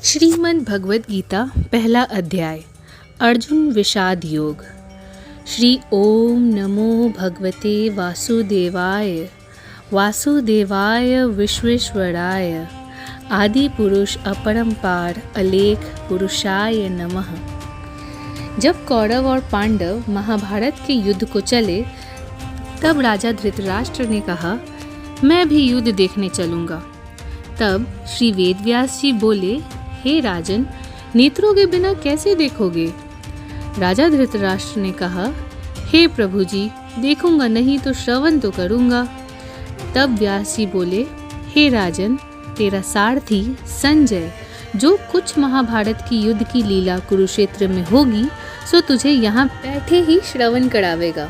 श्रीमद् भगवद गीता पहला अध्याय अर्जुन विषाद योग। श्री ओम नमो भगवते वासुदेवाय वासुदेवाय विश्वेश्वराय आदि पुरुष अपरंपार अलेख पुरुषाय नमः। जब कौरव और पांडव महाभारत के युद्ध को चले तब राजा धृतराष्ट्र ने कहा, मैं भी युद्ध देखने चलूँगा। तब श्री वेदव्यास जी बोले, हे राजन, नेत्रों के बिना कैसे देखोगे? राजा धृतराष्ट्र ने कहा, हे प्रभु जी, देखूंगा नहीं तो श्रवण तो करूंगा। तब व्यास जी बोले, हे राजन, तेरा सारथी संजय जो कुछ महाभारत की युद्ध की लीला कुरुक्षेत्र में होगी सो तुझे यहाँ बैठे ही श्रवण करावेगा।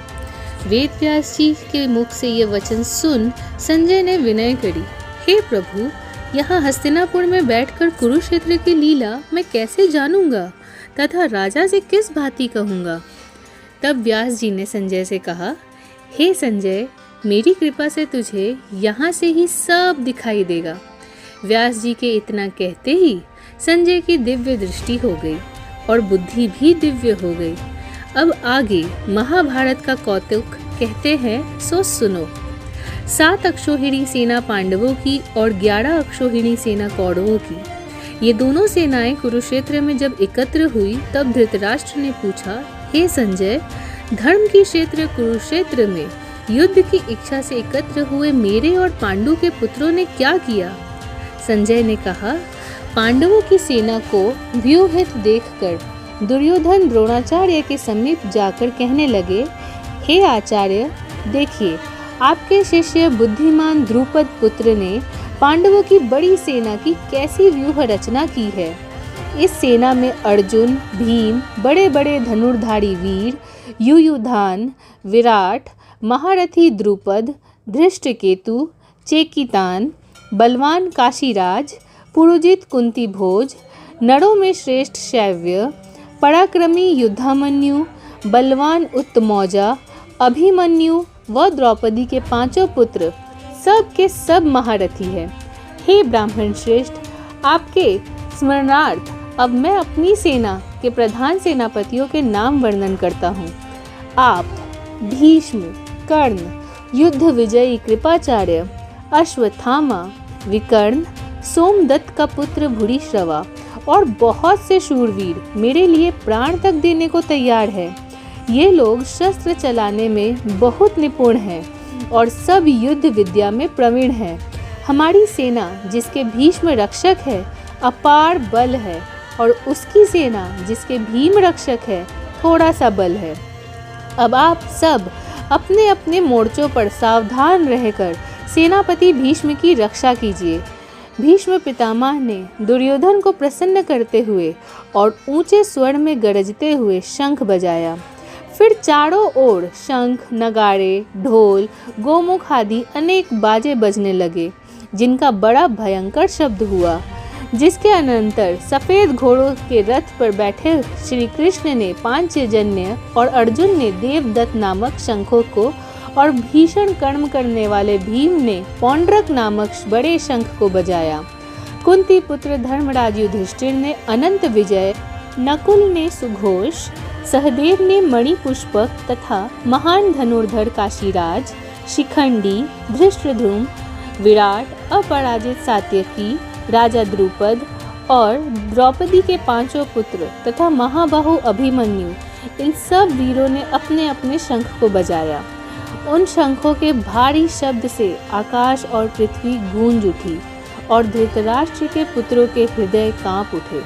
वेदव्यास जी के मुख से ये वचन सुन संजय ने विनय करी, हे प्रभु, यहाँ हस्तिनापुर में बैठकर कुरुक्षेत्र की लीला मैं कैसे जानूंगा तथा राजा से किस भांति कहूँगा। तब व्यास जी ने संजय से कहा, हे संजय, मेरी कृपा से तुझे यहाँ से ही सब दिखाई देगा। व्यास जी के इतना कहते ही संजय की दिव्य दृष्टि हो गई और बुद्धि भी दिव्य हो गई। अब आगे महाभारत का कौतुक कहते हैं, सो सुनो। 7 अक्षौहिणी सेना पांडवों की और 11 अक्षौहिणी सेना कौरवों की। ये दोनों सेनाएं कुरुक्षेत्र में जब एकत्र हुई तब धृतराष्ट्र ने पूछा, हे संजय, धर्म की क्षेत्र कुरुक्षेत्र में युद्ध की इच्छा से एकत्र हुए मेरे और पांडु के पुत्रों ने क्या किया? संजय ने कहा, पांडवों की सेना को व्यूहित देखकर दुर्योधन द्रोणाचार्य के समीप जाकर कहने लगे, हे आचार्य, देखिए, आपके शिष्य बुद्धिमान द्रुपद पुत्र ने पांडवों की बड़ी सेना की कैसी व्यूह रचना की है। इस सेना में अर्जुन, भीम, बड़े बड़े धनुर्धारी वीर, युयुधान, विराट, महारथी द्रुपद, धृष्टकेतु, चेकितान, बलवान काशीराज, पुरुजित कुंती भोज, नरों में श्रेष्ठ शैव्य, पराक्रमी युद्धामन्यु, बलवान उत्तमौजा, अभिमन्यु व द्रौपदी के 5 पुत्र सब के सब महारथी हैं। हे ब्राह्मण श्रेष्ठ, आपके स्मरणार्थ अब मैं अपनी सेना के प्रधान सेनापतियों के नाम वर्णन करता हूँ। आप भीष्म, कर्ण, युद्ध विजयी कृपाचार्य, अश्वत्थामा, विकर्ण, सोमदत्त का पुत्र भूरिश्रवा और बहुत से शूरवीर मेरे लिए प्राण तक देने को तैयार है। ये लोग शस्त्र चलाने में बहुत निपुण हैं और सब युद्ध विद्या में प्रवीण हैं। हमारी सेना जिसके भीष्म रक्षक है अपार बल है और उसकी सेना जिसके भीम रक्षक है थोड़ा सा बल है। अब आप सब अपने अपने मोर्चों पर सावधान रहकर सेनापति भीष्म की रक्षा कीजिए। भीष्म पितामह ने दुर्योधन को प्रसन्न करते हुए और ऊंचे स्वर में गरजते हुए शंख बजाया। फिर चारों ओर शंख, नगाड़े, ढोल, गोमुख आदि अनेक बाजे बजने लगे, जिनका बड़ा भयंकर शब्द हुआ। जिसके अनंतर सफेद घोड़ों के रथ पर बैठे श्री कृष्ण ने पांचजन्य और अर्जुन ने देवदत्त नामक शंखों को और भीषण कर्म करने वाले भीम ने पौंड्रक नामक बड़े शंख को बजाया। कुंती पुत्र धर्मराज युधिष्ठिर ने अनंत विजय, नकुल ने सुघोष, सहदेव ने मणिपुष्पक तथा महान धनुर्धर काशीराज, शिखंडी, धृष्टद्युम्न, विराट, अपराजित सात्यकी, राजा द्रुपद और द्रौपदी के 5 पुत्र तथा महाबाहु अभिमन्यु, इन सब वीरों ने अपने अपने शंख को बजाया। उन शंखों के भारी शब्द से आकाश और पृथ्वी गूंज उठी और धृतराष्ट्र के पुत्रों के हृदय कांप उठे।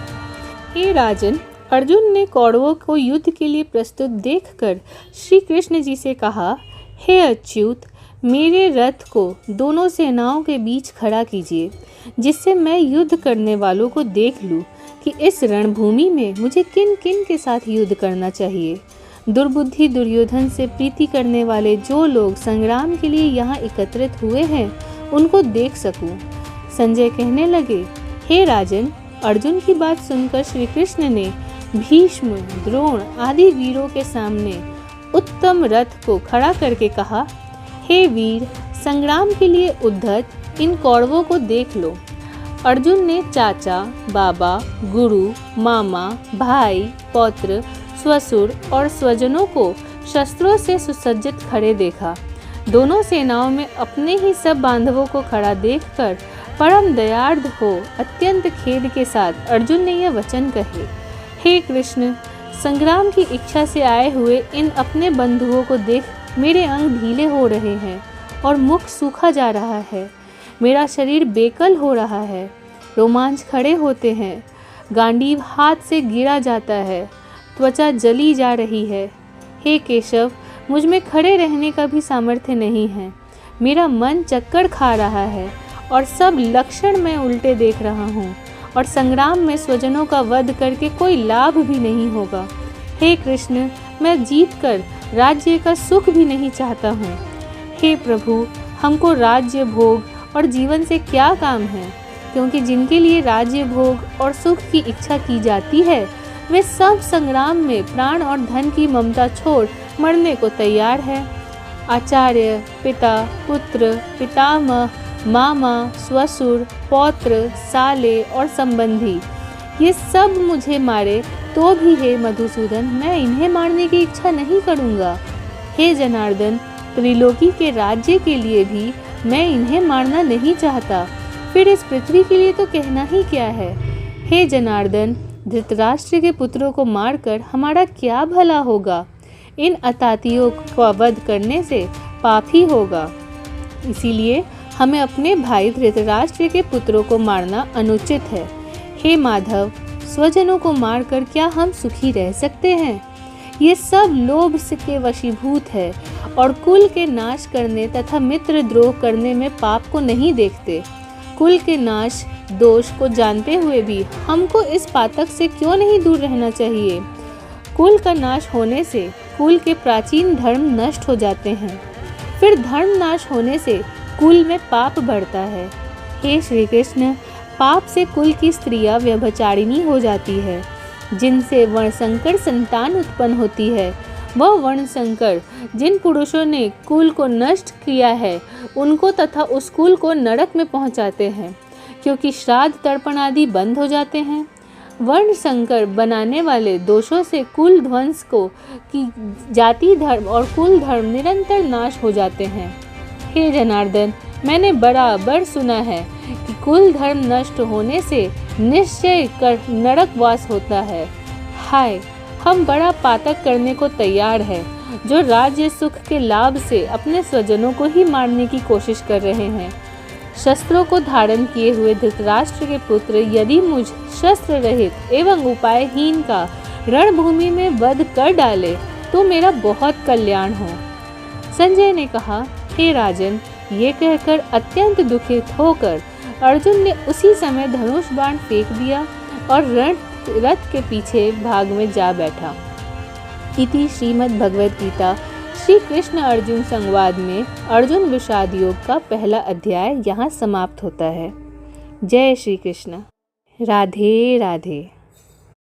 हे राजन, अर्जुन ने कौरवों को युद्ध के लिए प्रस्तुत देखकर श्री कृष्ण जी से कहा, हे अच्युत, मेरे रथ को दोनों सेनाओं के बीच खड़ा कीजिए, जिससे मैं युद्ध करने वालों को देख लूं कि इस रणभूमि में मुझे किन किन के साथ युद्ध करना चाहिए। दुर्बुद्धि दुर्योधन से प्रीति करने वाले जो लोग संग्राम के लिए यहाँ एकत्रित हुए हैं उनको देख सकूं। संजय कहने लगे, हे राजन, अर्जुन की बात सुनकर श्री कृष्ण ने भीष्म, द्रोण आदि वीरों के सामने उत्तम रथ को खड़ा करके कहा, हे वीर, संग्राम के लिए उद्धत इन कौरवों को देख लो। अर्जुन ने चाचा, बाबा, गुरु, मामा, भाई, पौत्र, ससुर और स्वजनों को शस्त्रों से सुसज्जित खड़े देखा। दोनों सेनाओं में अपने ही सब बांधवों को खड़ा देखकर परम दयार्द हो अत्यंत खेद के साथ अर्जुन ने यह वचन कहे, हे कृष्ण, संग्राम की इच्छा से आए हुए इन अपने बंधुओं को देख मेरे अंग ढीले हो रहे हैं और मुख सूखा जा रहा है। मेरा शरीर बेकल हो रहा है, रोमांच खड़े होते हैं, गांडीव हाथ से गिरा जाता है, त्वचा जली जा रही है। हे केशव, मुझ में खड़े रहने का भी सामर्थ्य नहीं है। मेरा मन चक्कर खा रहा है और सब लक्षण मैं उल्टे देख रहा हूँ और संग्राम में स्वजनों का वध करके कोई लाभ भी नहीं होगा। हे कृष्ण, मैं जीत कर राज्य का सुख भी नहीं चाहता हूँ। हे प्रभु, हमको राज्य भोग और जीवन से क्या काम है, क्योंकि जिनके लिए राज्य भोग और सुख की इच्छा की जाती है वे सब संग्राम में प्राण और धन की ममता छोड़ मरने को तैयार है। आचार्य, पिता, पुत्र, पितामह, मामा, ससुर, पौत्र, साले और संबंधी, ये सब मुझे मारे तो भी हे मधुसूदन, मैं इन्हें मारने की इच्छा नहीं करूँगा। हे जनार्दन, त्रिलोकी के राज्य के लिए भी मैं इन्हें मारना नहीं चाहता, फिर इस पृथ्वी के लिए तो कहना ही क्या है। हे जनार्दन, धृतराष्ट्र के पुत्रों को मारकर हमारा क्या भला होगा? इन अतातियों का वध करने से पाप ही होगा। इसीलिए हमें अपने भाई धृतराष्ट्र के पुत्रों को मारना अनुचित है। हे माधव, स्वजनों को मारकर क्या हम सुखी रह सकते हैं? ये सब लोभ के वशीभूत है और कुल के नाश करने तथा मित्र द्रोह करने में पाप को नहीं देखते। कुल के नाश दोष को जानते हुए भी हमको इस पातक से क्यों नहीं दूर रहना चाहिए? कुल का नाश होने से कुल के प्राचीन धर्म नष्ट हो जाते हैं, फिर धर्म नाश होने से कुल में पाप बढ़ता है। हे श्री कृष्ण, पाप से कुल की स्त्रियां व्यभिचारिणी हो जाती है, जिनसे वर्णशंकर संतान उत्पन्न होती है। वह वर्णशंकर जिन पुरुषों ने कुल को नष्ट किया है उनको तथा उस कुल को नरक में पहुंचाते हैं, क्योंकि श्राद्ध तर्पण आदि बंद हो जाते हैं। वर्णशंकर बनाने वाले दोषों से कुल ध्वंस को कि जाति धर्म और कुल धर्म निरंतर नाश हो जाते हैं। हे जनार्दन, मैंने बराबर सुना है कि कुल धर्म नष्ट होने से निश्चय कर नरकवास होता है। हाय, हम बड़ा पातक करने को तैयार है, जो राज्य सुख के लाभ से अपने स्वजनों को ही मारने की कोशिश कर रहे हैं। शस्त्रों को धारण किए हुए धृतराष्ट्र के पुत्र यदि मुझ शस्त्र रहित एवं उपायहीन का रणभूमि में वध कर डाले तो मेरा बहुत कल्याण हो। संजय ने कहा, हे राजन, ये कहकर अत्यंत दुखित होकर अर्जुन ने उसी समय धनुष बाण फेंक दिया और रथ के पीछे भाग में जा बैठा। इति श्रीमद् भगवद गीता श्री कृष्ण अर्जुन संवाद में अर्जुन विषाद योग का पहला अध्याय यहाँ समाप्त होता है। जय श्री कृष्ण। राधे राधे।